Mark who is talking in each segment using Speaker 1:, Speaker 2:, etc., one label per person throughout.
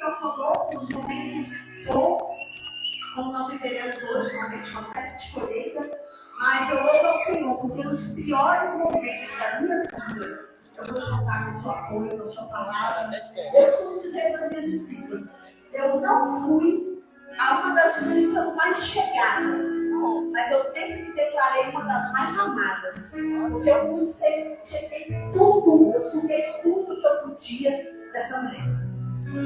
Speaker 1: passam conosco nos momentos bons, como nós vivemos hoje, normalmente uma festa de colheita, mas eu louvo ao Senhor, porque nos piores momentos da minha vida, eu vou te contar com o seu apoio, com a sua palavra. Eu costumo dizer para as minhas discípulas, eu não fui uma das discípulas mais chegadas, mas eu sempre me declarei uma das mais amadas, porque eu cheguei tudo, eu suguei tudo que eu podia dessa mulher.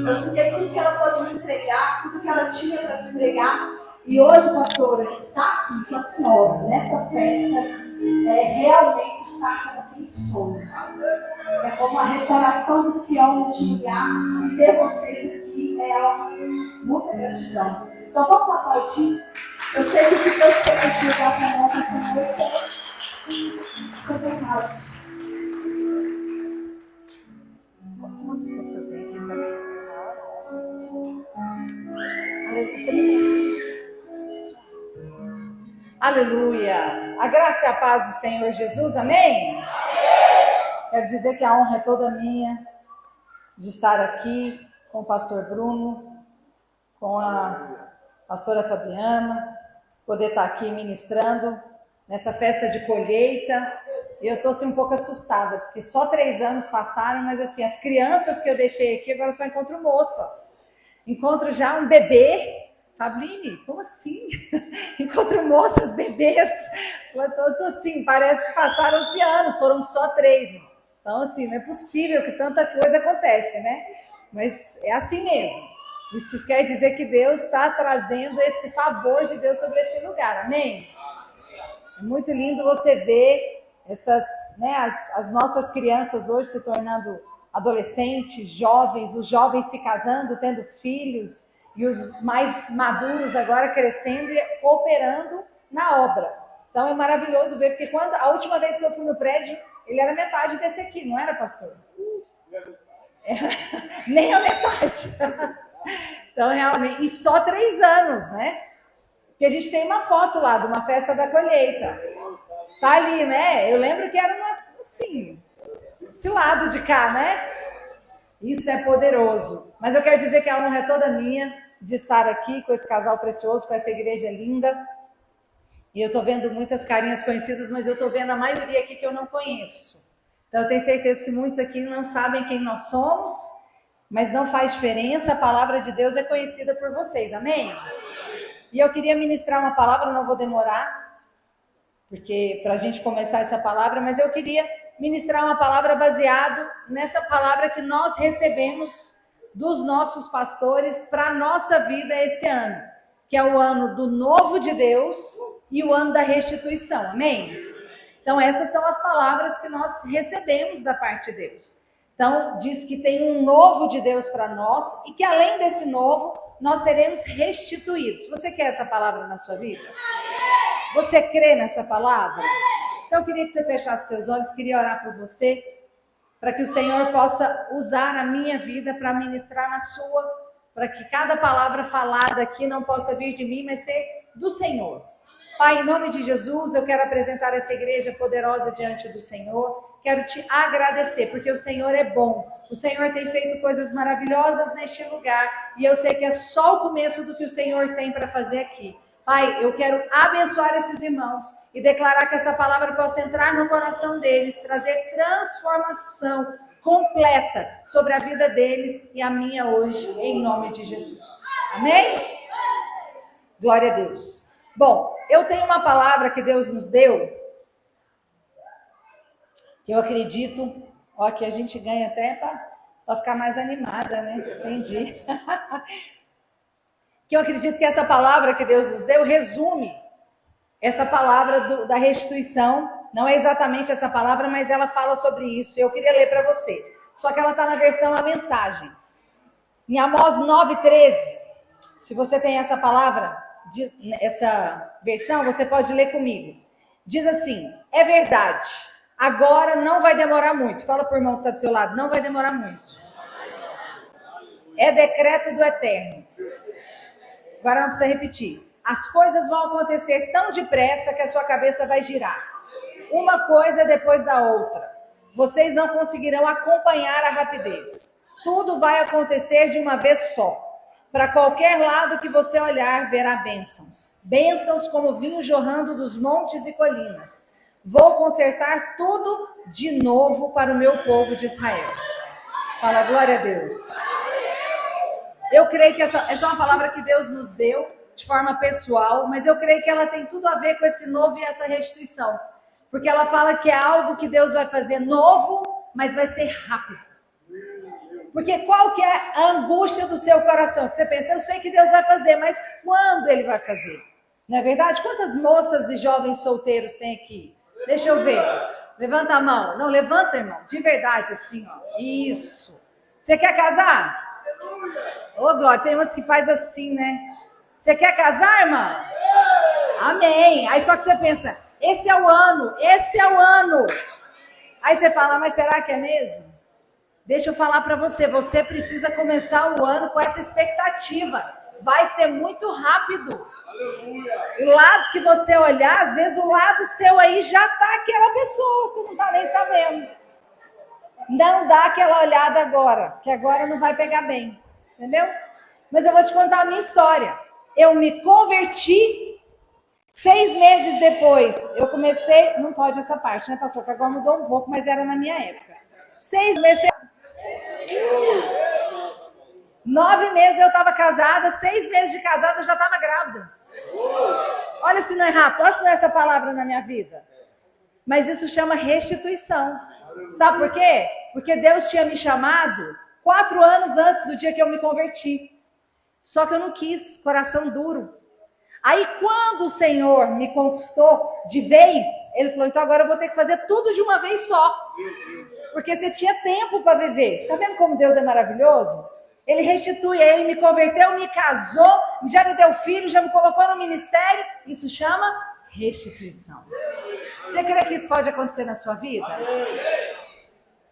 Speaker 1: Eu suguei tudo que ela pode me entregar, tudo que ela tinha para me entregar. E hoje, pastora, estar aqui com a senhora nessa festa realmente está como quem sonha. É como a restauração de Sião neste lugar. E ter vocês aqui é algo muita gratidão. Então vamos aplaudir. Eu sei que o que Deus quer chegar para nós essa noite é verdade. Quanto tempo eu tenho aqui para mim?
Speaker 2: Aleluia! A graça e a paz do Senhor Jesus, amém? Quero dizer que a honra é toda minha de estar aqui com o pastor Bruno, com a pastora Fabiana, poder estar aqui ministrando nessa festa de colheita. Eu estou assim, um pouco assustada, porque só 3 anos passaram, mas assim, as crianças que eu deixei aqui, agora só encontro moças. Encontro já um bebê. Fabline, como assim? Encontro moças, bebês. Eu tô assim, parece que passaram-se anos, foram só 3, irmãos. Então, assim, não é possível que tanta coisa aconteça, né? Mas é assim mesmo. Isso quer dizer que Deus está trazendo esse favor de Deus sobre esse lugar, amém? É muito lindo você ver essas, né, as nossas crianças hoje se tornando adolescentes, jovens, os jovens se casando, tendo filhos, e os mais maduros agora crescendo e cooperando na obra. Então é maravilhoso ver, porque a última vez que eu fui no prédio, ele era metade desse aqui, não era, pastor? Nem a metade. Então, realmente, e só 3 anos, né? Porque a gente tem uma foto lá de uma festa da colheita. Tá ali, né? Eu lembro que era uma, assim, esse lado de cá, né? Isso é poderoso. Mas eu quero dizer que a honra é toda minha de estar aqui com esse casal precioso, com essa igreja linda. E eu estou vendo muitas carinhas conhecidas, mas eu estou vendo a maioria aqui que eu não conheço. Então eu tenho certeza que muitos aqui não sabem quem nós somos, mas não faz diferença, a palavra de Deus é conhecida por vocês, amém? E eu queria ministrar uma palavra, não vou demorar, porque para a gente começar essa palavra, mas eu queria ministrar uma palavra baseado nessa palavra que nós recebemos dos nossos pastores para a nossa vida esse ano, que é o ano do novo de Deus e o ano da restituição, amém? Então essas são as palavras que nós recebemos da parte de Deus. Então diz que tem um novo de Deus para nós e que além desse novo, nós seremos restituídos. Você quer essa palavra na sua vida? Você crê nessa palavra? Então eu queria que você fechasse seus olhos, queria orar por você, para que o Senhor possa usar a minha vida para ministrar na sua, para que cada palavra falada aqui não possa vir de mim, mas ser do Senhor. Pai, em nome de Jesus, eu quero apresentar essa igreja poderosa diante do Senhor. Quero te agradecer, porque o Senhor é bom. O Senhor tem feito coisas maravilhosas neste lugar, e eu sei que é só o começo do que o Senhor tem para fazer aqui. Pai, eu quero abençoar esses irmãos e declarar que essa palavra possa entrar no coração deles, trazer transformação completa sobre a vida deles e a minha hoje, em nome de Jesus. Amém? Glória a Deus. Bom, eu tenho uma palavra que Deus nos deu, que eu acredito, ó, que a gente ganha até para ficar mais animada, né? Entendi. Que eu acredito que essa palavra que Deus nos deu resume essa palavra da restituição. Não é exatamente essa palavra, mas ela fala sobre isso. Eu queria ler para você. Só que ela está na versão A Mensagem. Em Amós 9:13, se você tem essa palavra, essa versão, você pode ler comigo. Diz assim: é verdade, agora não vai demorar muito. Fala para o irmão que está do seu lado, não vai demorar muito. É decreto do Eterno. Agora não precisa repetir. As coisas vão acontecer tão depressa que a sua cabeça vai girar. Uma coisa depois da outra. Vocês não conseguirão acompanhar a rapidez. Tudo vai acontecer de uma vez só. Para qualquer lado que você olhar, verá bênçãos. Bênçãos como vinho jorrando dos montes e colinas. Vou consertar tudo de novo para o meu povo de Israel. Fala, glória a Deus. Eu creio que essa é uma palavra que Deus nos deu de forma pessoal, mas eu creio que ela tem tudo a ver com esse novo e essa restituição. Porque ela fala que é algo que Deus vai fazer novo, mas vai ser rápido. Porque qual que é a angústia do seu coração? Que você pensa, eu sei que Deus vai fazer, mas quando Ele vai fazer? Não é verdade? Quantas moças e jovens solteiros tem aqui? Deixa eu ver. Levanta a mão. Não, levanta, irmão. De verdade, assim, ó. Isso. Você quer casar? Ô, Glória, tem umas que faz assim, né? Você quer casar, irmã? Amém. Aí só que você pensa, esse é o ano, esse é o ano. Aí você fala, mas será que é mesmo? Deixa eu falar para você, você precisa começar o ano com essa expectativa. Vai ser muito rápido. O lado que você olhar, às vezes o lado seu aí já tá aquela pessoa, você não tá nem sabendo. Não dá aquela olhada agora, que agora não vai pegar bem, entendeu? Mas eu vou te contar a minha história. Eu me converti, 6 meses depois, eu comecei, não pode essa parte, né, pastor? Que agora mudou um pouco, mas era na minha época. 6 meses, 9 meses eu estava casada, 6 meses de casada eu já estava grávida. Olha se não é rápido, olha se não é essa palavra na minha vida. Mas isso chama restituição. Sabe por quê? Porque Deus tinha me chamado 4 anos antes do dia que eu me converti. Só que eu não quis, coração duro. Aí quando o Senhor me conquistou de vez, Ele falou, então agora eu vou ter que fazer tudo de uma vez só. Porque você tinha tempo para viver. Você está vendo como Deus é maravilhoso? Ele restitui, Ele me converteu, me casou, já me deu filho, já me colocou no ministério. Isso chama restituição. Você crê que isso pode acontecer na sua vida?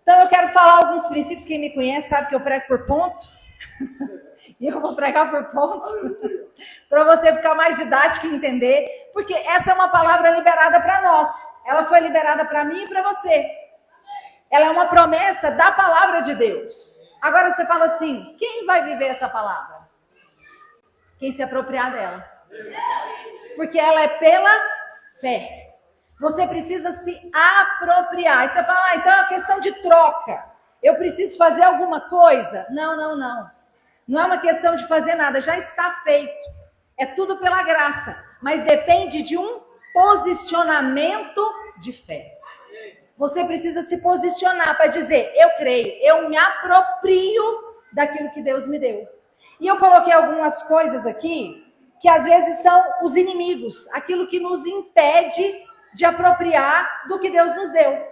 Speaker 2: Então eu quero falar alguns princípios. Quem me conhece sabe que eu prego por ponto. E eu vou pregar por ponto. Para você ficar mais didático e entender. Porque essa é uma palavra liberada para nós. Ela foi liberada para mim e para você. Ela é uma promessa da palavra de Deus. Agora você fala assim, quem vai viver essa palavra? Quem se apropriar dela. Porque ela é pela fé. Você precisa se apropriar. E você fala, então é uma questão de troca. Eu preciso fazer alguma coisa? Não, não, não. Não é uma questão de fazer nada, já está feito. É tudo pela graça. Mas depende de um posicionamento de fé. Você precisa se posicionar para dizer, eu creio, eu me aproprio daquilo que Deus me deu. E eu coloquei algumas coisas aqui, que às vezes são os inimigos, aquilo que nos impede de apropriar do que Deus nos deu.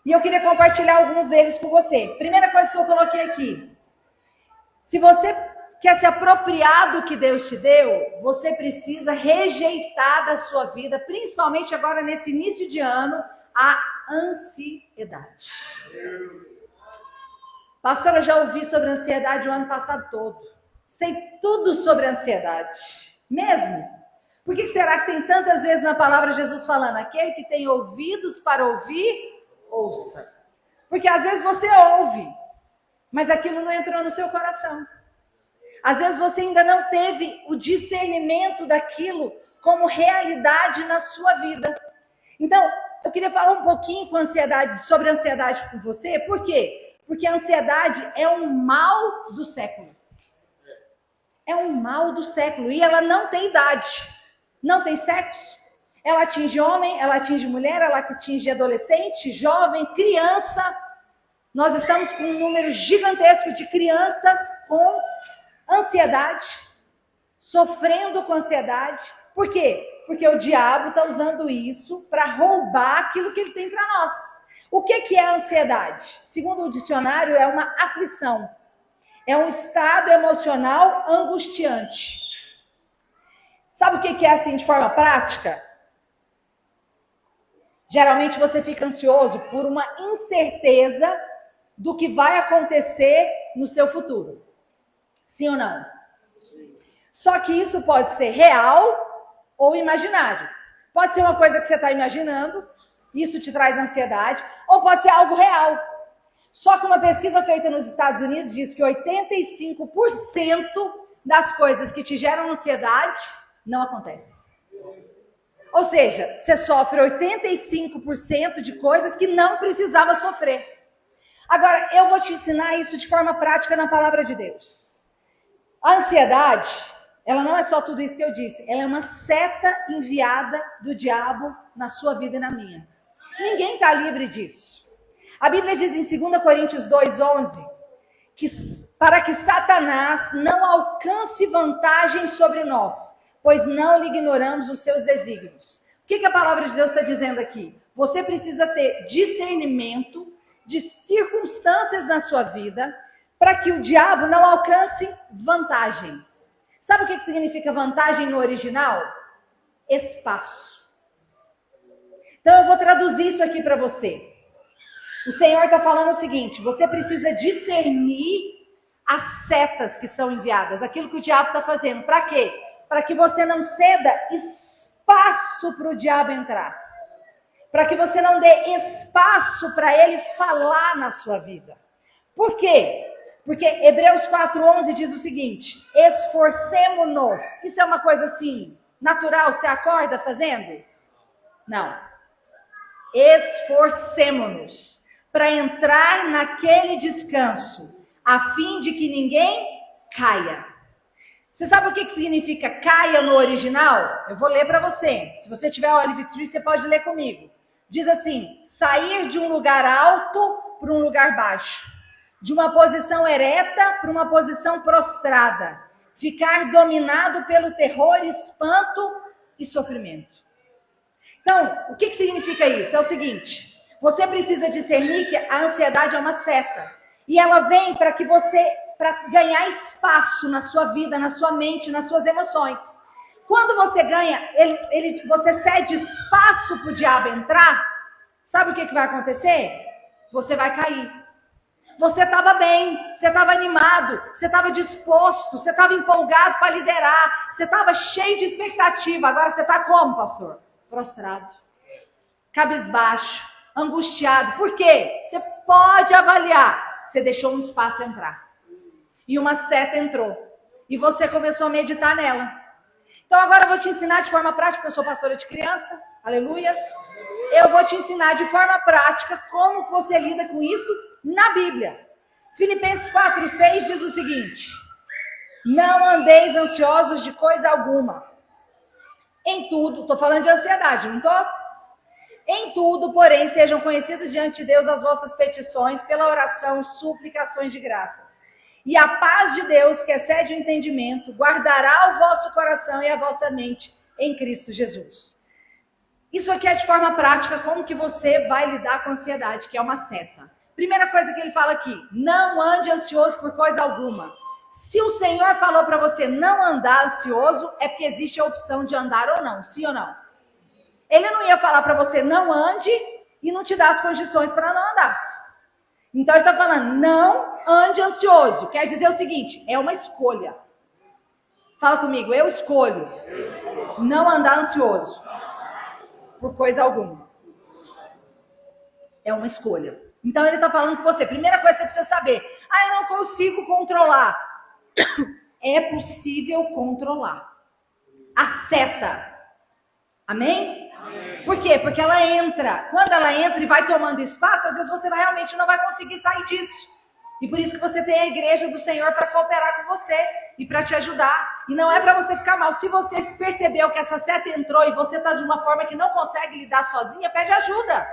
Speaker 2: E eu queria compartilhar alguns deles com você. Primeira coisa que eu coloquei aqui, se você quer se apropriar do que Deus te deu, você precisa rejeitar da sua vida, principalmente agora nesse início de ano, a ansiedade. Pastora, eu já ouvi sobre ansiedade o ano passado todo. Sei tudo sobre ansiedade. Mesmo? Por que será que tem tantas vezes na palavra Jesus falando, aquele que tem ouvidos para ouvir, ouça. Porque às vezes você ouve, mas aquilo não entrou no seu coração. Às vezes você ainda não teve o discernimento daquilo como realidade na sua vida. Então, eu queria falar um pouquinho sobre ansiedade com você. Por quê? Porque a ansiedade é um mal do século. É um mal do século. E ela não tem idade. Não tem sexo. Ela atinge homem, ela atinge mulher, ela atinge adolescente, jovem, criança. Nós estamos com um número gigantesco de crianças com ansiedade, sofrendo com ansiedade. Por quê? Porque o diabo está usando isso para roubar aquilo que ele tem para nós. O que é a ansiedade? Segundo o dicionário, é uma aflição. É um estado emocional angustiante. Sabe o que é assim de forma prática? Geralmente você fica ansioso por uma incerteza do que vai acontecer no seu futuro. Sim ou não? Sim. Só que isso pode ser real ou imaginário. Pode ser uma coisa que você está imaginando, isso te traz ansiedade, ou pode ser algo real. Só que uma pesquisa feita nos Estados Unidos diz que 85% das coisas que te geram ansiedade não acontecem. Ou seja, você sofre 85% de coisas que não precisava sofrer. Agora, eu vou te ensinar isso de forma prática na palavra de Deus. A ansiedade, ela não é só tudo isso que eu disse. Ela é uma seta enviada do diabo na sua vida e na minha. Ninguém está livre disso. A Bíblia diz em 2 Coríntios 2:11, que para que Satanás não alcance vantagem sobre nós, pois não lhe ignoramos os seus desígnios. O que a palavra de Deus está dizendo aqui? Você precisa ter discernimento de circunstâncias na sua vida para que o diabo não alcance vantagem. Sabe o que significa vantagem no original? Espaço. Então eu vou traduzir isso aqui para você. O Senhor está falando o seguinte: você precisa discernir as setas que são enviadas, aquilo que o diabo está fazendo. Para quê? Para que você não ceda espaço para o diabo entrar. Para que você não dê espaço para ele falar na sua vida. Por quê? Porque Hebreus 4:11 diz o seguinte: esforcemo-nos. Isso é uma coisa assim, natural, você acorda fazendo? Não. Esforcemo-nos para entrar naquele descanso, a fim de que ninguém caia. Você sabe o que significa caia no original? Eu vou ler para você. Se você tiver o Olive Tree, você pode ler comigo. Diz assim: sair de um lugar alto para um lugar baixo, de uma posição ereta para uma posição prostrada, ficar dominado pelo terror, espanto e sofrimento. Então, o que significa isso? É o seguinte: você precisa discernir que a ansiedade é uma seta. E ela vem para que você, para ganhar espaço na sua vida, na sua mente, nas suas emoções. Quando você ganha, você cede espaço para o diabo entrar, sabe o que vai acontecer? Você vai cair. Você estava bem, você estava animado, você estava disposto, você estava empolgado para liderar, você estava cheio de expectativa. Agora você está como, pastor? Prostrado, cabisbaixo, angustiado. Por quê? Você pode avaliar. Você deixou um espaço entrar. E uma seta entrou. E você começou a meditar nela. Então agora eu vou te ensinar de forma prática, porque eu sou pastora de criança. Aleluia. Eu vou te ensinar de forma prática como você lida com isso na Bíblia. Filipenses 4:6 diz o seguinte: não andeis ansiosos de coisa alguma. Em tudo, estou falando de ansiedade, não estou? Em tudo, porém, sejam conhecidas diante de Deus as vossas petições, pela oração, suplicações de graças. E a paz de Deus, que excede o entendimento, guardará o vosso coração e a vossa mente em Cristo Jesus. Isso aqui é de forma prática, como que você vai lidar com a ansiedade, que é uma seta. Primeira coisa que ele fala aqui: não ande ansioso por coisa alguma. Se o Senhor falou para você não andar ansioso, é porque existe a opção de andar ou não, sim ou não? Ele não ia falar para você não ande e não te dar as condições para não andar. Então ele está falando, não ande ansioso. Quer dizer o seguinte, é uma escolha. Fala comigo, eu escolho não andar ansioso por coisa alguma. É uma escolha. Então ele está falando com você. Primeira coisa que você precisa saber: eu não consigo controlar. É possível controlar. A seta. Amém? Por quê? Porque ela entra. Quando ela entra e vai tomando espaço, às vezes você realmente não vai conseguir sair disso. E por isso que você tem a igreja do Senhor para cooperar com você e para te ajudar. E não é para você ficar mal. Se você percebeu que essa seta entrou e você está de uma forma que não consegue lidar sozinha, pede ajuda.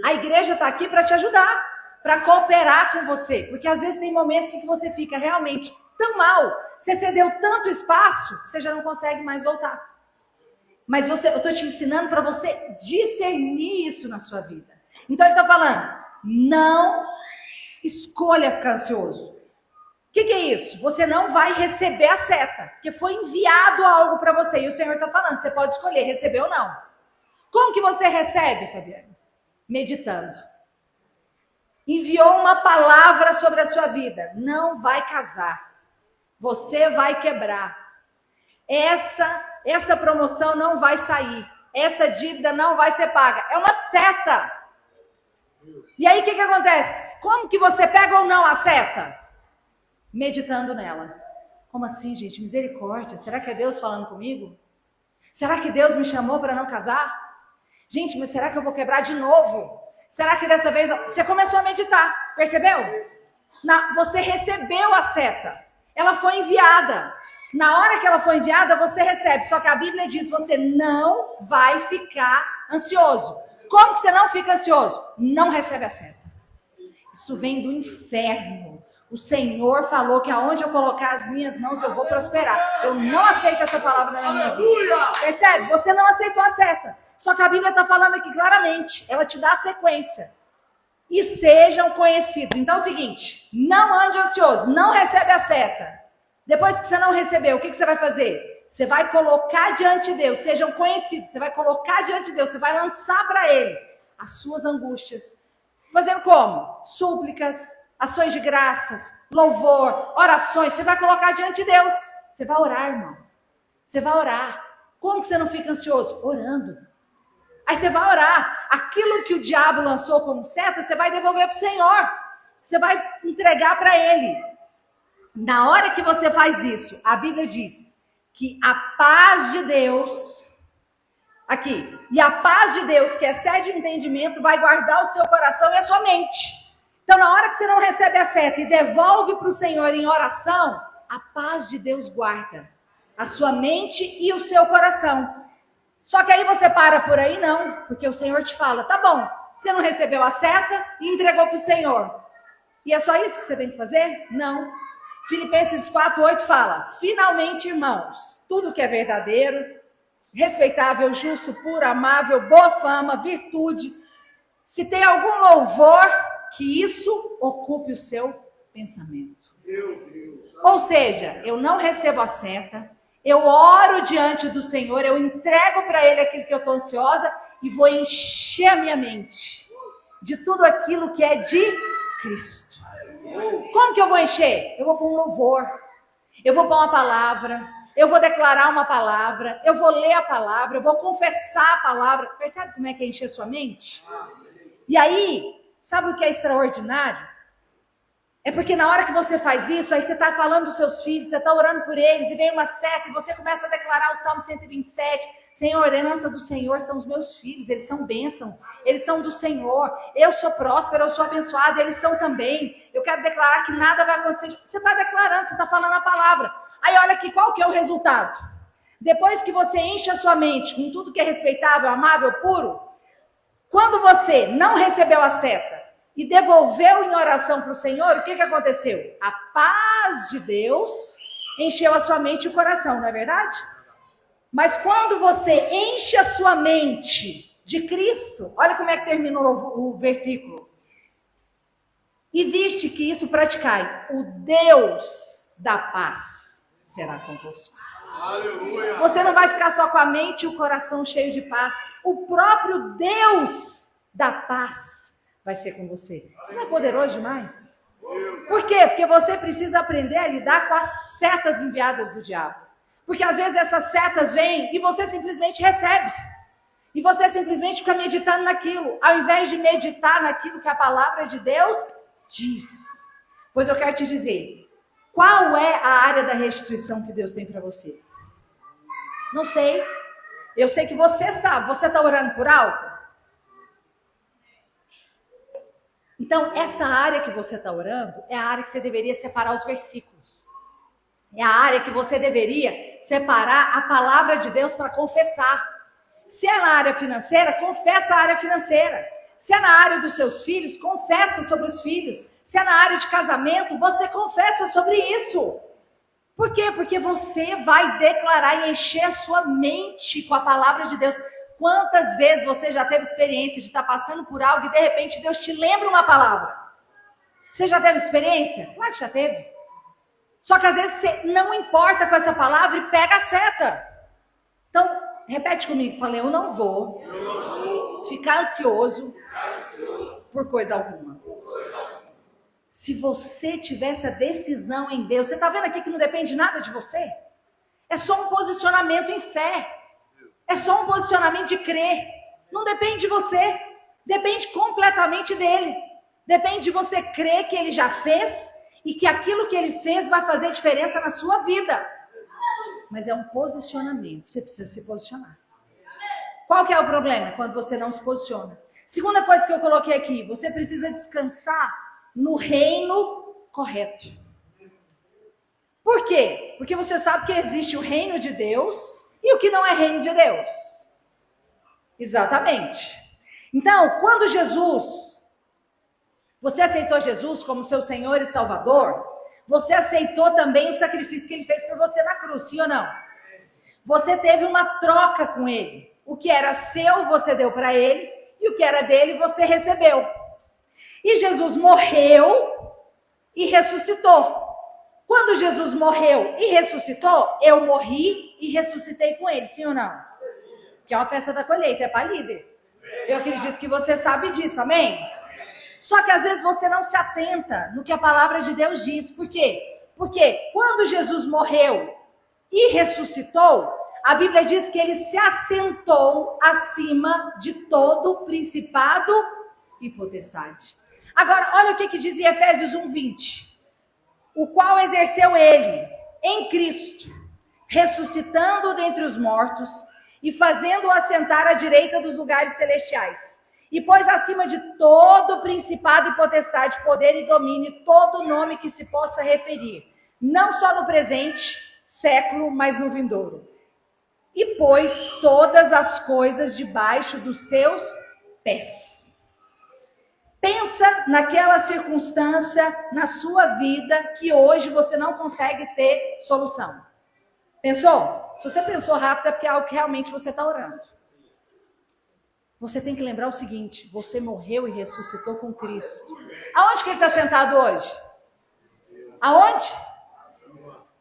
Speaker 2: A igreja está aqui para te ajudar, para cooperar com você. Porque às vezes tem momentos em que você fica realmente tão mal, você cedeu tanto espaço, você já não consegue mais voltar. Mas eu estou te ensinando para você discernir isso na sua vida. Então ele está falando, não escolha ficar ansioso. O que é isso? Você não vai receber a seta, porque foi enviado algo para você. E o Senhor está falando, você pode escolher receber ou não. Como que você recebe, Fabiana? Meditando. Enviou uma palavra sobre a sua vida. Não vai casar. Você vai quebrar. Essa promoção não vai sair. Essa dívida não vai ser paga. É uma seta. E aí o que acontece? Como que você pega ou não a seta? Meditando nela. Como assim, gente? Misericórdia. Será que é Deus falando comigo? Será que Deus me chamou para não casar? Gente, mas será que eu vou quebrar de novo? Será que dessa vez... Você começou a meditar, percebeu? Você recebeu a seta. Ela foi enviada. Na hora que ela foi enviada, você recebe. Só que a Bíblia diz, você não vai ficar ansioso. Como que você não fica ansioso? Não recebe a seta. Isso vem do inferno. O Senhor falou que aonde eu colocar as minhas mãos, eu vou prosperar. Eu não aceito essa palavra na minha vida. Percebe? Você não aceitou a seta. Só que a Bíblia está falando aqui claramente. Ela te dá a sequência. E sejam conhecidos. Então é o seguinte, não ande ansioso, não recebe a seta. Depois que você não recebeu, o que você vai fazer? Você vai colocar diante de Deus, sejam conhecidos, você vai colocar diante de Deus, você vai lançar para Ele as suas angústias. Fazendo como? Súplicas, ações de graças, louvor, orações, você vai colocar diante de Deus. Você vai orar, irmão. Você vai orar. Como que você não fica ansioso? Orando. Aí você vai orar. Aquilo que o diabo lançou como seta, você vai devolver para o Senhor. Você vai entregar para Ele. Na hora que você faz isso, a Bíblia diz que a paz de Deus, aqui, e a paz de Deus, que excede o entendimento, vai guardar o seu coração e a sua mente. Então, na hora que você não recebe a seta e devolve para o Senhor em oração, a paz de Deus guarda a sua mente e o seu coração. Só que aí você para por aí, não, porque o Senhor te fala, tá bom, você não recebeu a seta e entregou para o Senhor. E é só isso que você tem que fazer? Não. Filipenses 4:8 fala, finalmente, irmãos, tudo que é verdadeiro, respeitável, justo, puro, amável, boa fama, virtude, se tem algum louvor, que isso ocupe o seu pensamento. Meu Deus. Ou seja, eu não recebo a seta, eu oro diante do Senhor, eu entrego para Ele aquilo que eu estou ansiosa e vou encher a minha mente de tudo aquilo que é de Cristo. Como que eu vou encher? Eu vou pôr um louvor, eu vou pôr uma palavra, eu vou declarar uma palavra, eu vou ler a palavra, eu vou confessar a palavra. Percebe como é que é encher sua mente? E aí, sabe o que é extraordinário? É porque na hora que você faz isso, aí você está falando dos seus filhos, você está orando por eles, e vem uma seta, e você começa a declarar o Salmo 127, Senhor, a herança do Senhor são os meus filhos, eles são bênção, eles são do Senhor, eu sou próspero, eu sou abençoado, eles são também, eu quero declarar que nada vai acontecer. Você está declarando, você está falando a palavra. Aí olha aqui, qual que é o resultado? Depois que você enche a sua mente com tudo que é respeitável, amável, puro, quando você não recebeu a seta, e devolveu em oração para o Senhor, o que aconteceu? A paz de Deus encheu a sua mente e o coração, não é verdade? Mas quando você enche a sua mente de Cristo, olha como é que termina o versículo. E viste que isso praticai, o Deus da paz será convosco. Aleluia. Você não vai ficar só com a mente e o coração cheio de paz. O próprio Deus da paz vai ser com você. Isso não é poderoso demais? Por quê? Porque você precisa aprender a lidar com as setas enviadas do diabo. Porque às vezes essas setas vêm e você simplesmente recebe. E você simplesmente fica meditando naquilo, ao invés de meditar naquilo que a palavra de Deus diz. Pois eu quero te dizer, qual é a área da restituição que Deus tem para você? Não sei. Eu sei que você sabe. Você está orando por algo? Então, essa área que você está orando é a área que você deveria separar os versículos. É a área que você deveria separar a palavra de Deus para confessar. Se é na área financeira, confessa a área financeira. Se é na área dos seus filhos, confessa sobre os filhos. Se é na área de casamento, você confessa sobre isso. Por quê? Porque você vai declarar e encher a sua mente com a palavra de Deus. Quantas vezes você já teve experiência de estar passando por algo e de repente Deus te lembra uma palavra? Você já teve experiência? Claro que já teve. Só que às vezes você não importa com essa palavra e pega a seta. Então, repete comigo, falei, eu não vou ficar ansioso por coisa alguma. Se você tiver essa decisão em Deus, você está vendo aqui que não depende de nada de você? É só um posicionamento em fé. É só um posicionamento de crer. Não depende de você. Depende completamente dele. Depende de você crer que ele já fez e que aquilo que ele fez vai fazer diferença na sua vida. Mas é um posicionamento, você precisa se posicionar. Qual que é o problema? Quando você não se posiciona. Segunda coisa que eu coloquei aqui, você precisa descansar no reino correto. Por quê? Porque você sabe que existe o reino de Deus e o que não é reino de Deus. Exatamente. Então, quando você aceitou Jesus como seu Senhor e Salvador, você aceitou também o sacrifício que ele fez por você na cruz, sim ou não? Você teve uma troca com ele. O que era seu, você deu para ele, e o que era dele, você recebeu. E Jesus morreu e ressuscitou. Quando Jesus morreu e ressuscitou, eu morri e ressuscitei com ele, sim ou não? Que é uma festa da colheita, é para líder. Eu acredito que você sabe disso, amém? Só que às vezes você não se atenta no que a palavra de Deus diz. Por quê? Porque quando Jesus morreu e ressuscitou, a Bíblia diz que ele se assentou acima de todo principado e potestade. Agora, olha o que diz em Efésios 1:20. O qual exerceu ele em Cristo, ressuscitando dentre os mortos e fazendo-o assentar à direita dos lugares celestiais. E pôs acima de todo principado e potestade, poder e domínio, todo nome que se possa referir, não só no presente século, mas no vindouro. E pôs todas as coisas debaixo dos seus pés. Pensa naquela circunstância na sua vida que hoje você não consegue ter solução. Pensou? Se você pensou rápido é porque é algo que realmente você está orando. Você tem que lembrar o seguinte, você morreu e ressuscitou com Cristo. Aonde que ele está sentado hoje? Aonde?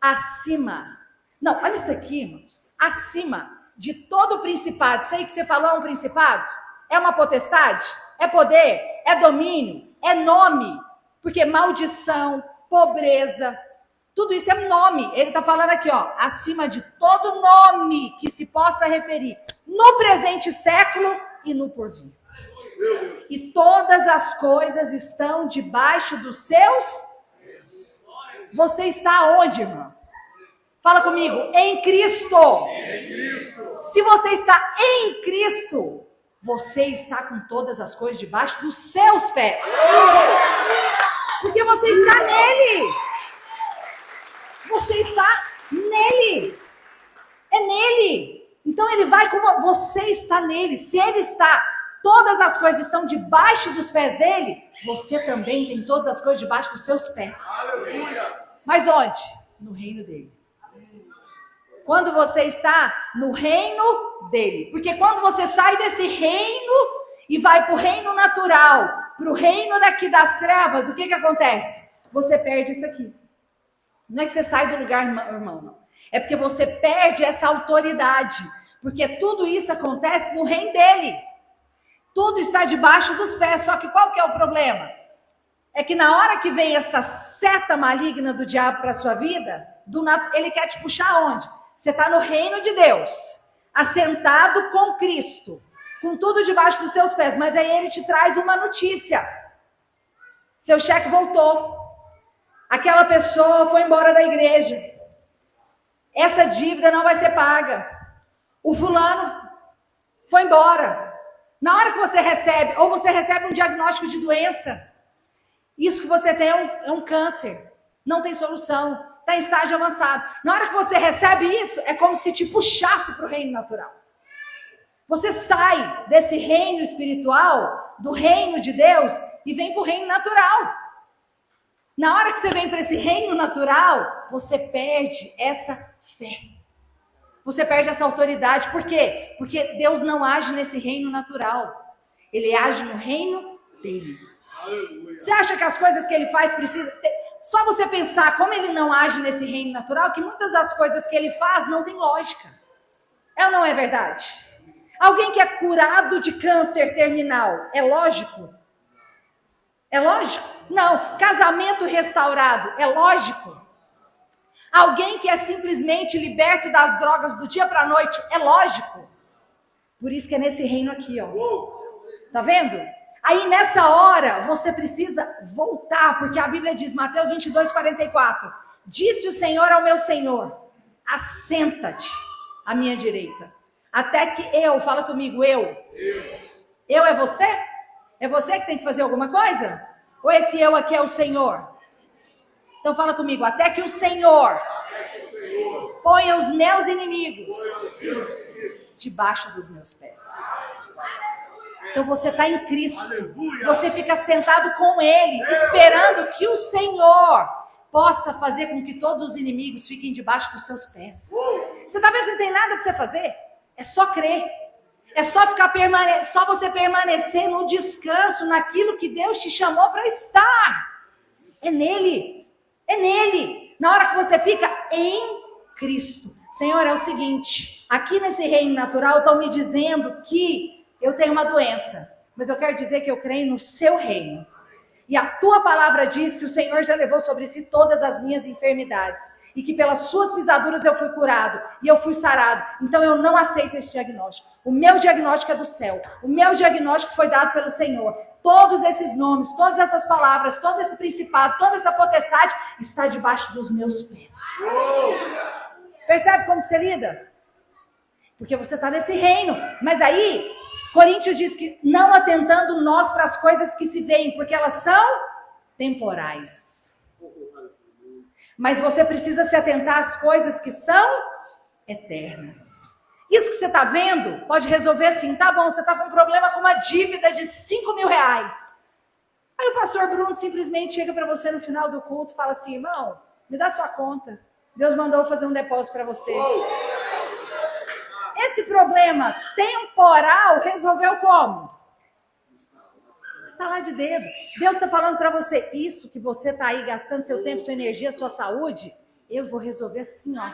Speaker 2: Acima. Não, olha isso aqui, irmãos. Acima de todo principado. Sei que você falou, é um principado? É uma potestade? É poder? É domínio? É nome? Porque maldição, pobreza, tudo isso é nome. Ele está falando aqui, ó, acima de todo nome que se possa referir no presente século e no porvir. E todas as coisas estão debaixo dos seus. Você está onde, irmão? Fala comigo, em Cristo. Em Cristo. Se você está em Cristo, você está com todas as coisas debaixo dos seus pés. Porque você está nele. Você está nele. É nele. Então ele vai como você está nele. Se ele está, todas as coisas estão debaixo dos pés dele, você também tem todas as coisas debaixo dos seus pés. Aleluia. Mas onde? No reino dele. Quando você está no reino dele. Porque quando você sai desse reino e vai para o reino natural, para o reino daqui das trevas, o que acontece? Você perde isso aqui. Não é que você sai do lugar, irmão, não. É porque você perde essa autoridade. Porque tudo isso acontece no reino dele. Tudo está debaixo dos pés. Só que qual que é o problema? É que na hora que vem essa seta maligna do diabo para a sua vida, ele quer te puxar aonde? Você está no reino de Deus, assentado com Cristo, com tudo debaixo dos seus pés. Mas aí ele te traz uma notícia. Seu cheque voltou. Aquela pessoa foi embora da igreja. Essa dívida não vai ser paga. O fulano foi embora. Na hora que você recebe, ou você recebe um diagnóstico de doença, isso que você tem é um câncer. Não tem solução. Está em estágio avançado. Na hora que você recebe isso, é como se te puxasse para o reino natural. Você sai desse reino espiritual, do reino de Deus, e vem para o reino natural. Na hora que você vem para esse reino natural, você perde essa fé. Você perde essa autoridade. Por quê? Porque Deus não age nesse reino natural. Ele age no reino dele. Aleluia. Você acha que as coisas que ele faz precisam... Só você pensar como ele não age nesse reino natural, que muitas das coisas que ele faz não tem lógica. É ou não é verdade? Alguém que é curado de câncer terminal, é lógico? É lógico? Não. Casamento restaurado, é lógico? Alguém que é simplesmente liberto das drogas do dia para a noite, é lógico? Por isso que é nesse reino aqui, ó. Tá vendo? Aí nessa hora você precisa voltar, porque a Bíblia diz, Mateus 22:44, disse o Senhor ao meu Senhor, assenta-te à minha direita, até que fala comigo, eu é você? É você que tem que fazer alguma coisa? Ou esse eu aqui é o Senhor? Então fala comigo, até que o Senhor ponha os meus inimigos debaixo dos meus pés. Então você está em Cristo, você fica sentado com Ele, esperando que o Senhor possa fazer com que todos os inimigos fiquem debaixo dos seus pés. Você está vendo que não tem nada para você fazer? É só crer. É só só você permanecer no descanso, naquilo que Deus te chamou para estar. É nele. É nele. Na hora que você fica em Cristo. Senhor, é o seguinte, aqui nesse reino natural estão me dizendo que eu tenho uma doença, mas eu quero dizer que eu creio no seu reino. E a tua palavra diz que o Senhor já levou sobre si todas as minhas enfermidades. E que pelas suas pisaduras eu fui curado. E eu fui sarado. Então eu não aceito esse diagnóstico. O meu diagnóstico é do céu. O meu diagnóstico foi dado pelo Senhor. Todos esses nomes, todas essas palavras, todo esse principado, toda essa potestade está debaixo dos meus pés. Percebe como que você lida? Porque você está nesse reino. Mas aí, Coríntios diz que não atentando nós para as coisas que se veem, porque elas são temporais. Mas você precisa se atentar às coisas que são eternas. Isso que você está vendo pode resolver assim, tá bom, você está com um problema com uma dívida de 5.000 reais. Aí o pastor Bruno simplesmente chega para você no final do culto e fala assim, irmão, me dá sua conta. Deus mandou fazer um depósito para você. Esse problema temporal resolveu como? Estalar de dedo. Deus está falando para você, isso que você está aí gastando seu tempo, sua energia, sua saúde, eu vou resolver assim, ó.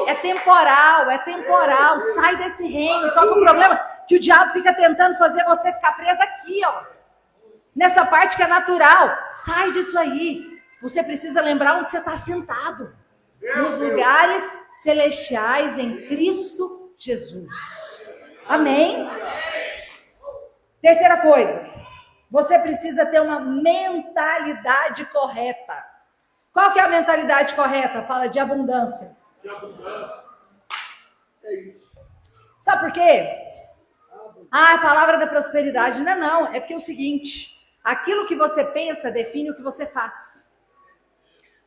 Speaker 2: É temporal, sai desse reino. Só que o problema é que o diabo fica tentando fazer você ficar preso aqui, ó. Nessa parte que é natural, sai disso aí. Você precisa lembrar onde você está sentado. Nos lugares celestiais em Cristo Jesus. Amém? Terceira coisa, você precisa ter uma mentalidade correta. Qual que é a mentalidade correta? Fala de abundância.
Speaker 3: De abundância. É isso.
Speaker 2: Sabe por quê? A palavra da prosperidade não. É porque é o seguinte, aquilo que você pensa define o que você faz.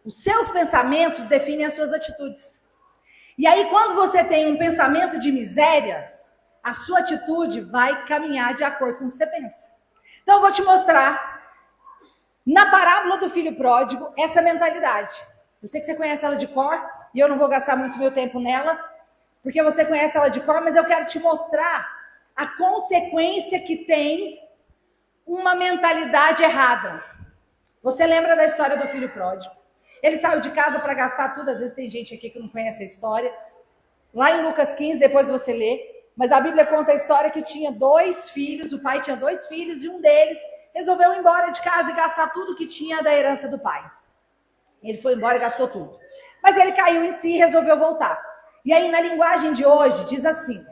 Speaker 2: Os seus pensamentos definem as suas atitudes. E aí, quando você tem um pensamento de miséria, a sua atitude vai caminhar de acordo com o que você pensa. Então, eu vou te mostrar, na parábola do filho pródigo, essa mentalidade. Eu sei que você conhece ela de cor, e eu não vou gastar muito meu tempo nela, porque você conhece ela de cor, mas eu quero te mostrar a consequência que tem uma mentalidade errada. Você lembra da história do filho pródigo? Ele saiu de casa para gastar tudo, às vezes tem gente aqui que não conhece a história. Lá em Lucas 15, depois você lê, mas a Bíblia conta a história que tinha 2 filhos, o pai tinha 2 filhos, e um deles resolveu ir embora de casa e gastar tudo que tinha da herança do pai. Ele foi embora e gastou tudo. Mas ele caiu em si e resolveu voltar. E aí, na linguagem de hoje, diz assim,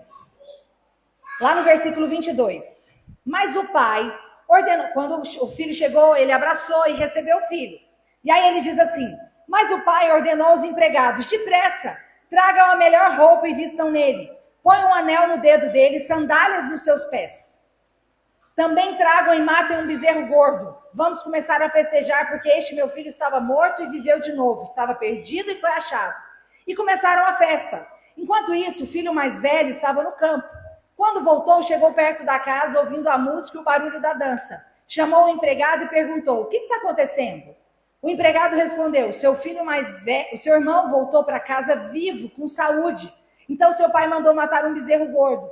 Speaker 2: lá no versículo 22, mas o pai ordenou, quando o filho chegou, ele abraçou e recebeu o filho. E aí ele diz assim, mas o pai ordenou aos empregados, depressa, tragam a melhor roupa e vistam nele. Põem um anel no dedo dele, sandálias nos seus pés. Também tragam e matem um bezerro gordo. Vamos começar a festejar, porque este meu filho estava morto e viveu de novo. Estava perdido e foi achado. E começaram a festa. Enquanto isso, o filho mais velho estava no campo. Quando voltou, chegou perto da casa, ouvindo a música e o barulho da dança. Chamou o empregado e perguntou, o que está acontecendo? O empregado respondeu, seu filho mais velho, o seu irmão voltou para casa vivo, com saúde. Então seu pai mandou matar um bezerro gordo.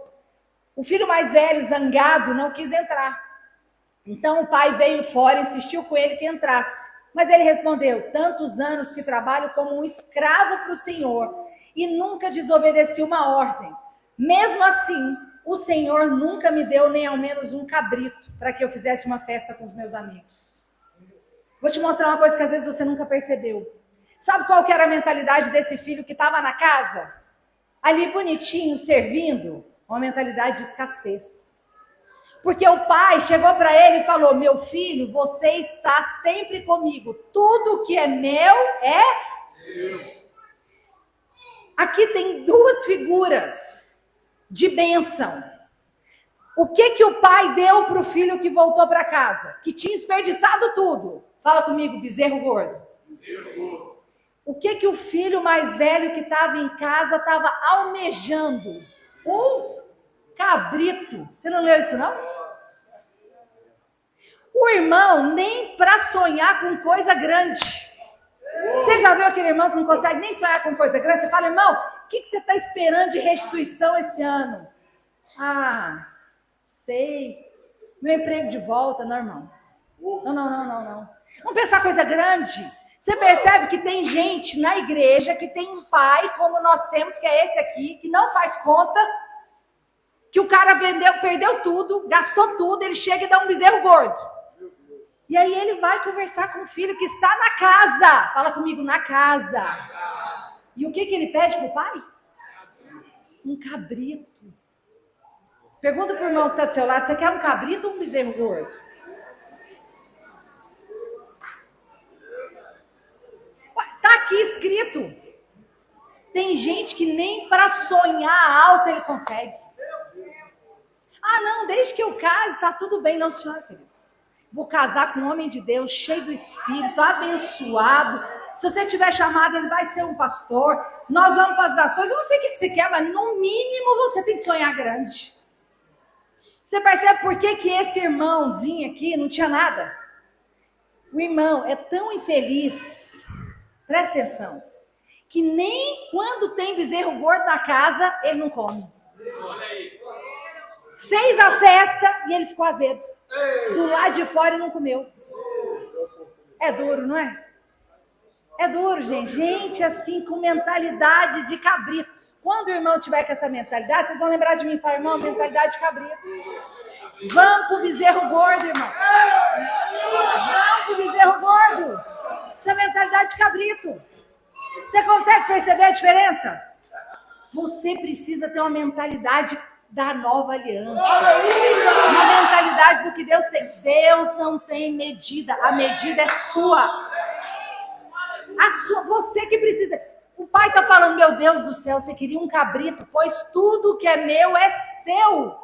Speaker 2: O filho mais velho, zangado, não quis entrar. Então o pai veio fora e insistiu com ele que entrasse. Mas ele respondeu, tantos anos que trabalho como um escravo para o Senhor e nunca desobedeci uma ordem. Mesmo assim, o Senhor nunca me deu nem ao menos um cabrito para que eu fizesse uma festa com os meus amigos. Vou te mostrar uma coisa que às vezes você nunca percebeu. Sabe qual que era a mentalidade desse filho que estava na casa? Ali bonitinho, servindo, uma mentalidade de escassez. Porque o pai chegou para ele e falou: meu filho, você está sempre comigo. Tudo que é meu é seu. Aqui tem duas figuras de bênção. O que o pai deu para o filho que voltou para casa? Que tinha desperdiçado tudo. Fala comigo, bezerro gordo. O que o filho mais velho que estava em casa estava almejando? Um cabrito. Você não leu isso, não? O irmão nem para sonhar com coisa grande. Você já viu aquele irmão que não consegue nem sonhar com coisa grande? Você fala: irmão, o que você está esperando de restituição esse ano? Ah, sei. Meu emprego de volta, não, irmão. Não. Vamos pensar coisa grande. Você percebe que tem gente na igreja que tem um pai, como nós temos, que é esse aqui, que não faz conta, que o cara perdeu tudo, gastou tudo, ele chega e dá um bezerro gordo. E aí ele vai conversar com o filho que está na casa. Fala comigo, na casa. E o que ele pede para o pai? Um cabrito. Pergunta para o irmão que está do seu lado: você quer um cabrito ou um bezerro gordo? Está aqui escrito. Tem gente que nem para sonhar alto ele consegue. Ah, não, desde que eu case está tudo bem. Não, senhora, querido. Vou casar com um homem de Deus, cheio do Espírito, abençoado. Se você tiver chamado, ele vai ser um pastor. Nós vamos para as nações. Eu não sei o que você quer, mas no mínimo você tem que sonhar grande. Você percebe por que esse irmãozinho aqui não tinha nada? O irmão é tão infeliz, presta atenção, que nem quando tem bezerro gordo na casa, ele não come. Fez a festa e ele ficou azedo. Do lado de fora e não comeu. É duro, não é? É duro, gente. Gente assim, com mentalidade de cabrito. Quando o irmão tiver com essa mentalidade, vocês vão lembrar de mim e falar: irmão, mentalidade de cabrito. Vamos pro bezerro gordo, irmão. Vamos pro bezerro gordo. Essa mentalidade de cabrito. Você consegue perceber a diferença? Você precisa ter uma mentalidade da nova aliança. Uma mentalidade do que Deus tem. Deus não tem medida. A medida é sua. A sua, você que precisa. O pai está falando: meu Deus do céu, você queria um cabrito? Pois tudo que é meu é seu.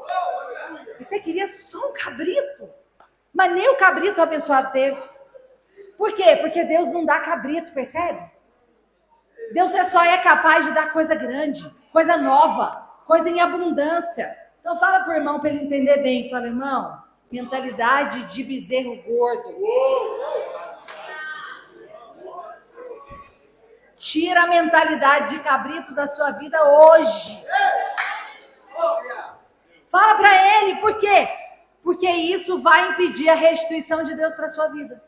Speaker 2: E você queria só um cabrito? Mas nem o cabrito o abençoado teve. Por quê? Porque Deus não dá cabrito, percebe? Deus só é capaz de dar coisa grande, coisa nova, coisa em abundância. Então fala para o irmão para ele entender bem. Fala: irmão, mentalidade de bezerro gordo. Tira a mentalidade de cabrito da sua vida hoje. Fala para ele, por quê? Porque isso vai impedir a restituição de Deus para a sua vida.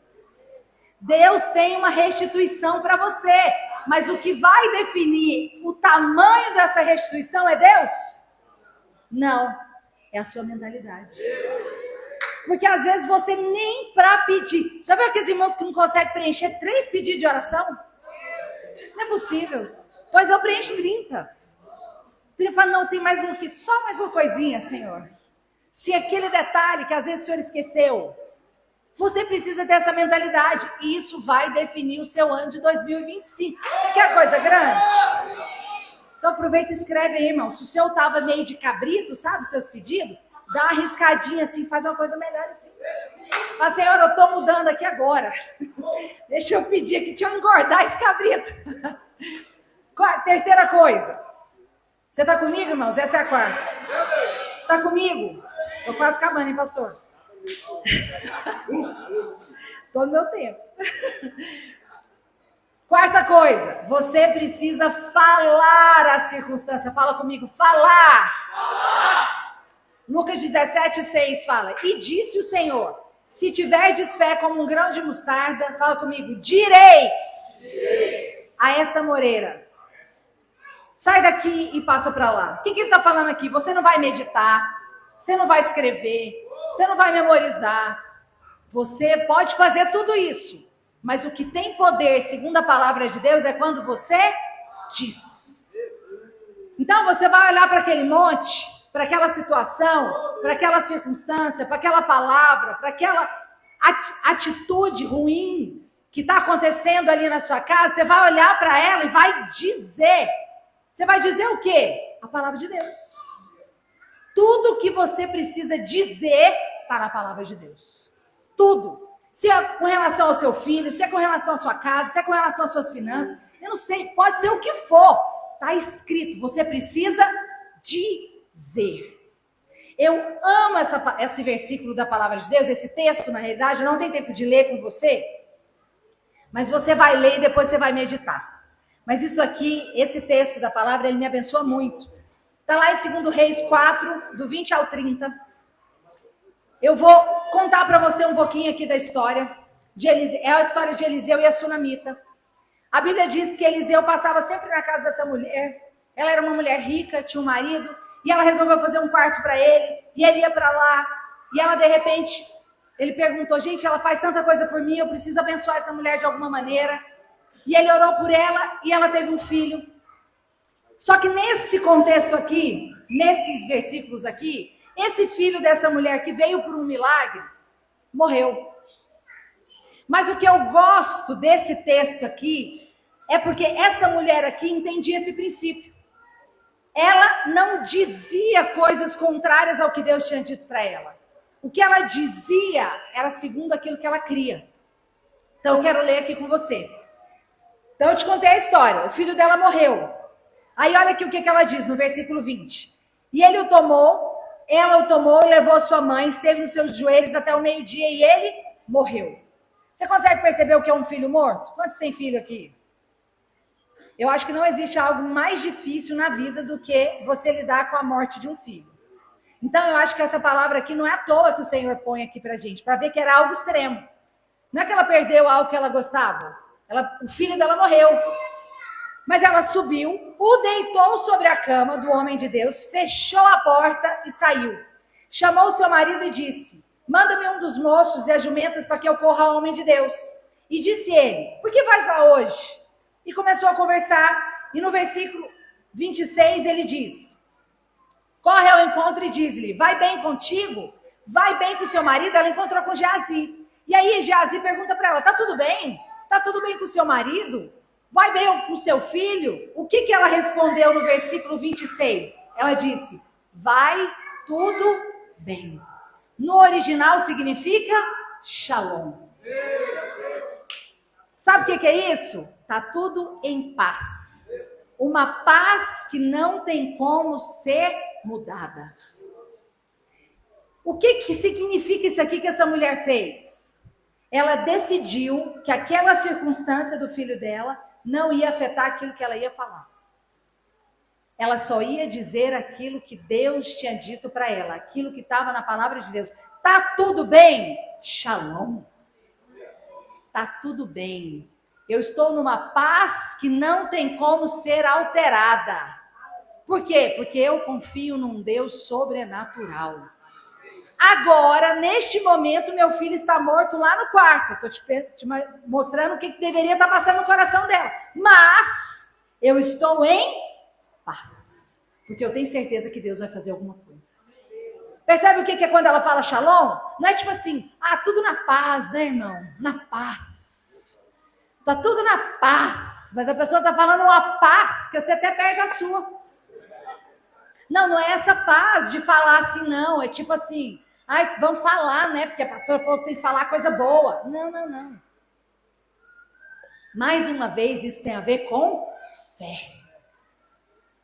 Speaker 2: Deus tem uma restituição para você, mas o que vai definir o tamanho dessa restituição é Deus? Não, é a sua mentalidade. Porque às vezes você nem para pedir. Já viu aqueles irmãos que não conseguem preencher 3 pedidos de oração? Não é possível. Pois eu preencho 30. Ele fala: não, tem mais um aqui, só mais uma coisinha, Senhor. Se aquele detalhe que às vezes o Senhor esqueceu, você precisa ter essa mentalidade. E isso vai definir o seu ano de 2025. Você quer coisa grande? Então aproveita e escreve aí, irmão. Se o seu estava meio de cabrito, sabe, os seus pedidos, dá uma riscadinha assim, faz uma coisa melhor assim. Fala: Senhor, eu estou mudando aqui agora. Deixa eu pedir aqui, deixa eu engordar esse cabrito. Terceira coisa. Você está comigo, irmãos? Essa é a quarta. Está comigo? Estou quase acabando, hein, pastor? Todo meu tempo. Quarta coisa. Você precisa falar a circunstância. Fala comigo. Falar. Lucas 17:6 fala: e disse o Senhor: se tiverdes fé como um grão de mostarda, fala comigo, direis a esta moreira: sai daqui e passa para lá. O que ele está falando aqui? Você não vai meditar, você não vai escrever, você não vai memorizar. Você pode fazer tudo isso, mas o que tem poder, segundo a palavra de Deus, é quando você diz. Então você vai olhar para aquele monte, para aquela situação, para aquela circunstância, para aquela palavra, para aquela atitude ruim que está acontecendo ali na sua casa, você vai olhar para ela e vai dizer. Você vai dizer o quê? A palavra de Deus. Tudo que você precisa dizer está na palavra de Deus. Tudo. Se é com relação ao seu filho, se é com relação à sua casa, se é com relação às suas finanças, eu não sei, pode ser o que for. Está escrito, você precisa dizer. Eu amo esse versículo da palavra de Deus, esse texto, na realidade, eu não tenho tempo de ler com você, mas você vai ler e depois você vai meditar. Mas isso aqui, esse texto da palavra, ele me abençoa muito. Está lá em 2 Reis 4, do 20 ao 30. Eu vou contar para você um pouquinho aqui da história. É a história de Eliseu e a Sunamita. A Bíblia diz que Eliseu passava sempre na casa dessa mulher. Ela era uma mulher rica, tinha um marido, e ela resolveu fazer um quarto para ele, e ele ia para lá, e ela de repente, ele perguntou, gente, ela faz tanta coisa por mim, eu preciso abençoar essa mulher de alguma maneira. E ele orou por ela, e ela teve um filho. Só que nesse contexto aqui, nesses versículos aqui, esse filho dessa mulher que veio por um milagre, morreu. Mas o que eu gosto desse texto aqui, é porque essa mulher aqui entendia esse princípio. Ela não dizia coisas contrárias ao que Deus tinha dito para ela. O que ela dizia era segundo aquilo que ela cria. Então eu quero ler aqui com você. Então eu te contei a história. O filho dela morreu. Aí olha aqui o que ela diz no versículo 20. E ela o tomou e levou a sua mãe, esteve nos seus joelhos até o meio-dia e ele morreu. Você consegue perceber o que é um filho morto? Quantos tem filho aqui? Eu acho que não existe algo mais difícil na vida do que você lidar com a morte de um filho. Então, eu acho que essa palavra aqui não é à toa que o Senhor põe aqui pra gente, para ver que era algo extremo. Não é que ela perdeu algo que ela gostava. O filho dela morreu. Mas ela subiu, o deitou sobre a cama do homem de Deus, fechou a porta e saiu. Chamou seu marido e disse, manda-me um dos moços e as jumentas para que eu corra ao homem de Deus. E disse ele, por que vais lá hoje? E começou a conversar, e no versículo 26 ele diz, corre ao encontro e diz-lhe, vai bem contigo? Vai bem com seu marido? Ela encontrou com Geazi. E aí Geazi pergunta para ela, tá tudo bem? Tá tudo bem com seu marido? Vai bem com seu filho? O que ela respondeu no versículo 26? Ela disse, vai tudo bem. No original significa shalom. Sabe o que é isso? Tá tudo em paz. Uma paz que não tem como ser mudada. O que significa isso aqui que essa mulher fez? Ela decidiu que aquela circunstância do filho dela não ia afetar aquilo que ela ia falar. Ela só ia dizer aquilo que Deus tinha dito para ela, aquilo que estava na palavra de Deus. Tá tudo bem? Shalom. Tá tudo bem. Eu estou numa paz que não tem como ser alterada. Por quê? Porque eu confio num Deus sobrenatural. Agora, neste momento, meu filho está morto lá no quarto. Estou te mostrando o que deveria estar passando no coração dela. Mas eu estou em paz. Porque eu tenho certeza que Deus vai fazer alguma coisa. Percebe o que é quando ela fala shalom? Não é tipo assim, tudo na paz, né, irmão? Na paz. Tá tudo na paz. Mas a pessoa está falando uma paz que você até perde a sua. Não é essa paz de falar assim, não. É tipo assim, vamos falar, né? Porque a pastora falou que tem que falar coisa boa. Não. Mais uma vez, isso tem a ver com fé.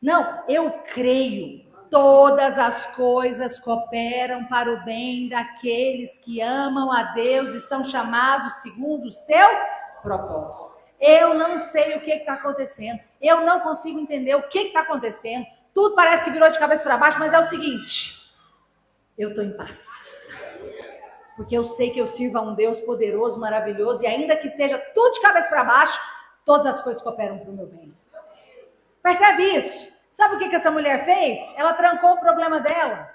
Speaker 2: Não, eu creio. Todas as coisas cooperam para o bem daqueles que amam a Deus e são chamados segundo o seu propósito. Eu não sei o que está acontecendo. Eu não consigo entender o que está acontecendo. Tudo parece que virou de cabeça para baixo, mas é o seguinte. Eu estou em paz. Porque eu sei que eu sirvo a um Deus poderoso, maravilhoso, e ainda que esteja tudo de cabeça para baixo, todas as coisas cooperam para o meu bem. Percebe isso? Sabe o que essa mulher fez? Ela trancou o problema dela,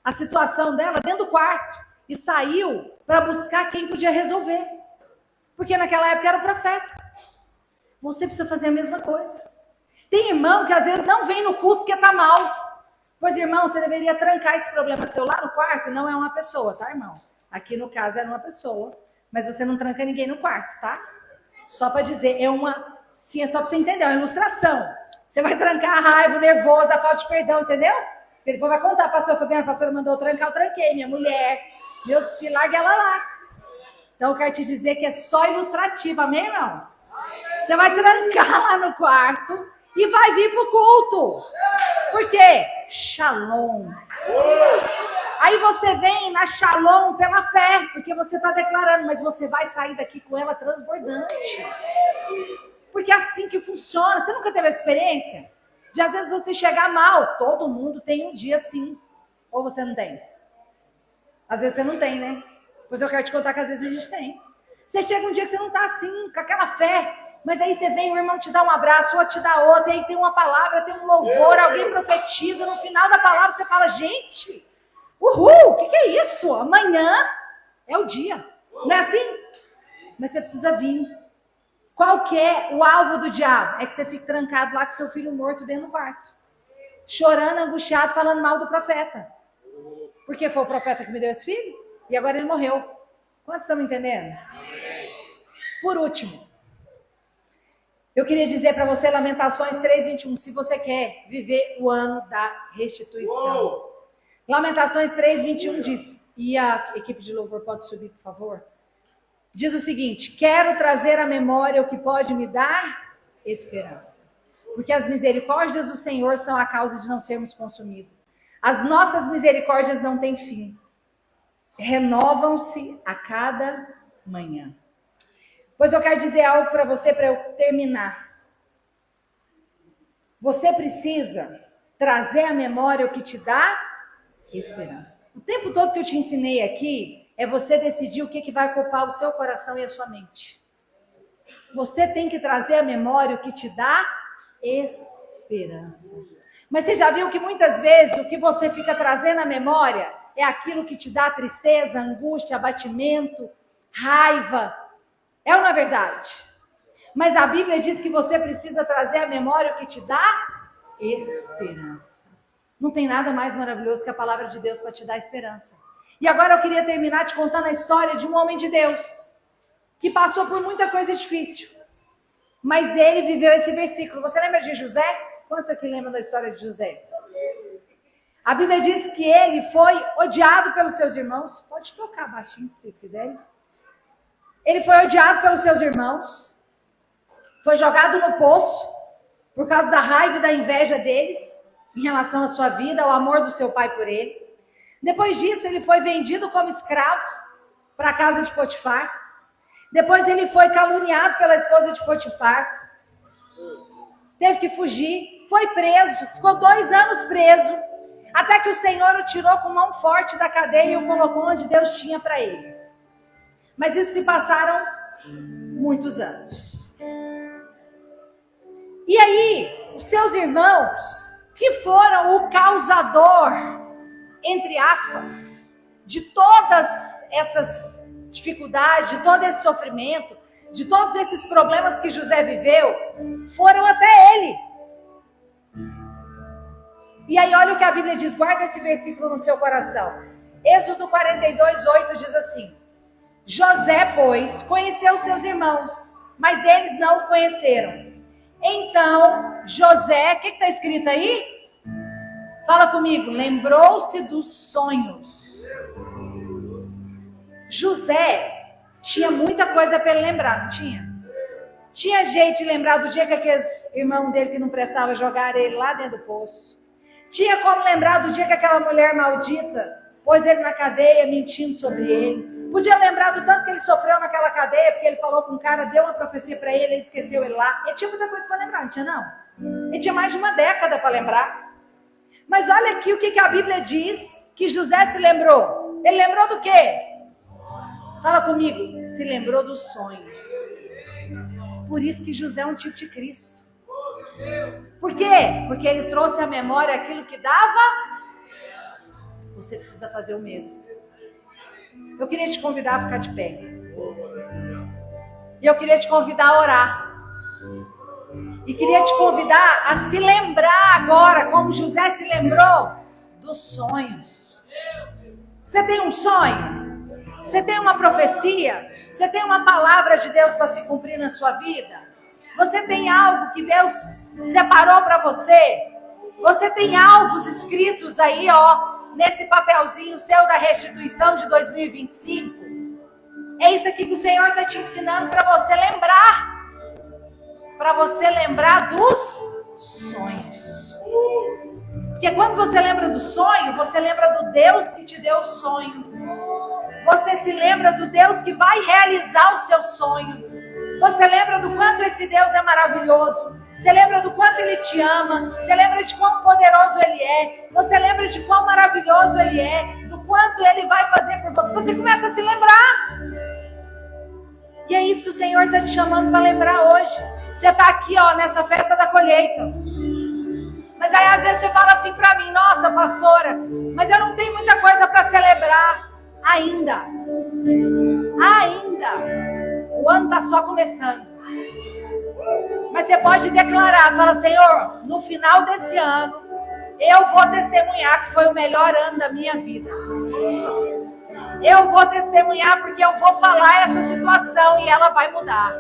Speaker 2: a situação dela dentro do quarto e saiu para buscar quem podia resolver. Porque naquela época era o profeta. Você precisa fazer a mesma coisa. Tem irmão que às vezes não vem no culto porque está mal. Pois, irmão, você deveria trancar esse problema seu lá no quarto. Não é uma pessoa, tá, irmão? Aqui no caso era uma pessoa. Mas você não tranca ninguém no quarto, tá? Só para dizer, sim, é só para você entender, é uma ilustração. Você vai trancar a raiva, o nervoso, a falta de perdão, entendeu? Porque depois vai contar, pastor Fabiana, a pastora mandou eu trancar, eu tranquei, minha mulher, meus filhos, larga ela lá. Então eu quero te dizer que é só ilustrativo, amém, irmão? Você vai trancar lá no quarto e vai vir pro culto. Por quê? Shalom. Aí você vem na Shalom pela fé, porque você está declarando, mas você vai sair daqui com ela transbordante. Porque é assim que funciona. Você nunca teve essa experiência? De às vezes você chegar mal. Todo mundo tem um dia assim. Ou você não tem? Às vezes você não tem, né? Pois eu quero te contar que às vezes a gente tem. Você chega um dia que você não está assim, com aquela fé. Mas aí você vem, o irmão te dá um abraço, o outro te dá outro. E aí tem uma palavra, tem um louvor, alguém profetiza. No final da palavra você fala, gente, uhul, o que é isso? Amanhã é o dia. Não é assim? Mas você precisa vir. Qual que é o alvo do diabo? É que você fique trancado lá com seu filho morto dentro do quarto. Chorando, angustiado, falando mal do profeta. Porque foi o profeta que me deu esse filho. E agora ele morreu. Quantos estão me entendendo? Por último, eu queria dizer para você, Lamentações 3:21, se você quer viver o ano da restituição. Lamentações 3:21 diz, e a equipe de louvor pode subir, por favor? Diz o seguinte, quero trazer à memória o que pode me dar esperança. Porque as misericórdias do Senhor são a causa de não sermos consumidos. As nossas misericórdias não têm fim. Renovam-se a cada manhã. Pois eu quero dizer algo para você, para eu terminar. Você precisa trazer à memória o que te dá esperança. O tempo todo que eu te ensinei aqui, é você decidir o que vai ocupar o seu coração e a sua mente. Você tem que trazer à memória o que te dá esperança. Mas você já viu que muitas vezes o que você fica trazendo à memória é aquilo que te dá tristeza, angústia, abatimento, raiva. É uma verdade. Mas a Bíblia diz que você precisa trazer à memória o que te dá esperança. Não tem nada mais maravilhoso que a palavra de Deus para te dar esperança. E agora eu queria terminar te contando a história de um homem de Deus que passou por muita coisa difícil. Mas ele viveu esse versículo. Você lembra de José? Quantos aqui lembram da história de José? A Bíblia diz que ele foi odiado pelos seus irmãos. Pode tocar baixinho se vocês quiserem. Ele foi odiado pelos seus irmãos. Foi jogado no poço por causa da raiva e da inveja deles em relação à sua vida, ao amor do seu pai por ele. Depois disso, ele foi vendido como escravo para a casa de Potifar. Depois ele foi caluniado pela esposa de Potifar. Teve que fugir, foi preso, ficou 2 anos preso, até que o Senhor o tirou com mão forte da cadeia e o colocou onde Deus tinha para ele. Mas isso se passaram muitos anos. E aí, os seus irmãos, que foram o causador, entre aspas, de todas essas dificuldades, de todo esse sofrimento, de todos esses problemas que José viveu, foram até ele. E aí olha o que a Bíblia diz, guarda esse versículo no seu coração. Êxodo 42:8 diz assim, José, pois, conheceu seus irmãos, mas eles não o conheceram. Então, José, o que está escrito aí? Fala comigo, lembrou-se dos sonhos. José tinha muita coisa para ele lembrar, não tinha? Tinha jeito de lembrar do dia que aqueles irmãos dele que não prestava jogaram ele lá dentro do poço. Tinha como lembrar do dia que aquela mulher maldita pôs ele na cadeia mentindo sobre ele. Podia lembrar do tanto que ele sofreu naquela cadeia, porque ele falou com um cara, deu uma profecia para ele, ele esqueceu ele lá. Ele tinha muita coisa para lembrar, não tinha não? Ele tinha mais de uma década para lembrar. Mas olha aqui o que a Bíblia diz que José se lembrou. Ele lembrou do quê? Fala comigo. Se lembrou dos sonhos. Por isso que José é um tipo de Cristo. Por quê? Porque ele trouxe à memória aquilo que dava. Você precisa fazer o mesmo. Eu queria te convidar a ficar de pé. E eu queria te convidar a orar. E queria te convidar a se lembrar agora, como José se lembrou, dos sonhos. Você tem um sonho? Você tem uma profecia? Você tem uma palavra de Deus para se cumprir na sua vida? Você tem algo que Deus separou para você? Você tem alvos escritos aí, ó, nesse papelzinho seu da restituição de 2025? É isso aqui que o Senhor está te ensinando para você lembrar. Para você lembrar dos sonhos. Porque quando você lembra do sonho, você lembra do Deus que te deu o sonho. Você se lembra do Deus que vai realizar o seu sonho. Você lembra do quanto esse Deus é maravilhoso. Você lembra do quanto Ele te ama. Você lembra de quão poderoso Ele é. Você lembra de quão maravilhoso Ele é. Do quanto Ele vai fazer por você. Você começa a se lembrar. E é isso que o Senhor está te chamando para lembrar hoje. Você está aqui, ó, nessa festa da colheita. Mas aí às vezes você fala assim para mim: nossa, pastora, mas eu não tenho muita coisa para celebrar ainda. O ano está só começando. Mas você pode declarar, fala: Senhor, no final desse ano, eu vou testemunhar que foi o melhor ano da minha vida. Eu vou testemunhar porque eu vou falar essa situação e ela vai mudar.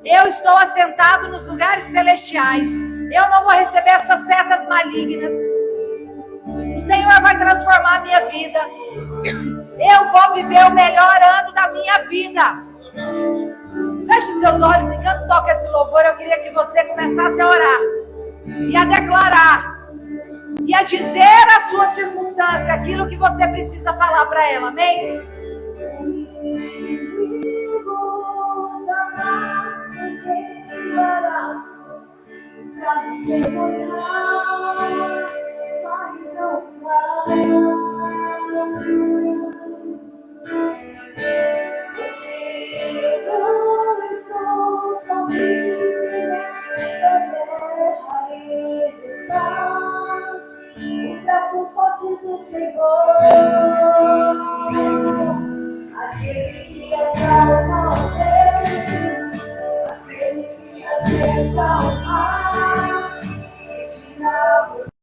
Speaker 2: Eu estou assentado nos lugares celestiais. Eu não vou receber essas setas malignas. O Senhor vai transformar a minha vida. Eu vou viver o melhor ano da minha vida. Feche os seus olhos enquanto toca esse louvor. Eu queria que você começasse a orar e a declarar e a dizer à sua circunstância aquilo que você precisa falar para ela. Amém?
Speaker 1: Eu estou sozinha nessa terra e estás os braços fortes do Senhor, aquele que acalma o vento, aquele que acalma o mar, que tira você.